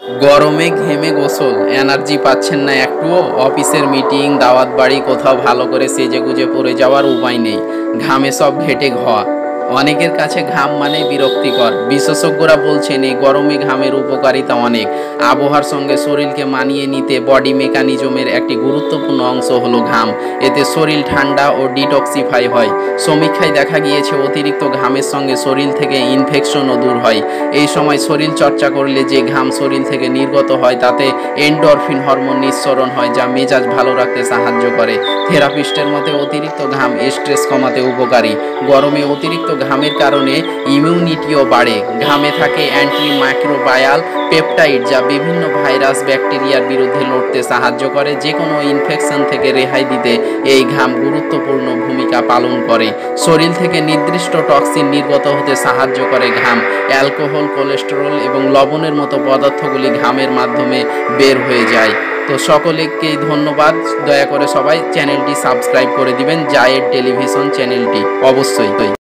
গরমে ঘেমে গোসল এনার্জি পাচ্ছেন না একটুও। অফিসের মিটিং, দাওয়াত বাড়ি, কোথাও ভালো করে সেজেগুজে পড়ে যাওয়ার উপায় নেই। ঘামে সব ঘেটে ঘোয়া। অনেকের কাছে ঘাম মানে বিরক্তিকর। বিশেষজ্ঞরা বলছেন এই গরমে ঘামের উপকারিতা অনেক। আবহাওয়ার সঙ্গে শরীরকে মানিয়ে নিতে বডি মেকানিজমের একটি গুরুত্বপূর্ণ অংশ হলো ঘাম। এতে শরীর ঠান্ডা ও ডিটক্সিফাই হয়। সমীক্ষায় দেখা গিয়েছে অতিরিক্ত ঘামের সঙ্গে শরীর থেকে ইনফেকশনও দূর হয়। এই সময় শরীর চর্চা করলে যে ঘাম শরীর থেকে নির্গত হয় তাতে এন্ডরফিন হরমোন নিঃসরণ হয়, যা মেজাজ ভালো রাখতে সাহায্য করে। থেরাপিস্টের মতে অতিরিক্ত ঘাম স্ট্রেস কমাতে উপকারী। গরমে অতিরিক্ত ঘামের কারণে ইমিউনিটিও বাড়ে। ঘামে থাকে অ্যান্টি মাইক্রোবায়াল পেপটাইড, যা বিভিন্ন ভাইরাস ব্যাকটেরিয়ার বিরুদ্ধে লড়তে সাহায্য করে। যে কোনো ইনফেকশন থেকে রেহাই দিতে এই ঘাম গুরুত্বপূর্ণ ভূমিকা পালন করে। শরীর থেকে নির্দিষ্ট টক্সিন নির্গত হতে সাহায্য করে ঘাম। অ্যালকোহল, কোলেস্টেরল এবং লবণের মতো পদার্থগুলি ঘামের মাধ্যমে বের হয়ে যায়। তো সকলেকেই ধন্যবাদ। দয়া করে সবাই চ্যানেলটি সাবস্ক্রাইব করে দিবেন, জায়েদ টেলিভিশন চ্যানেলটি অবশ্যই।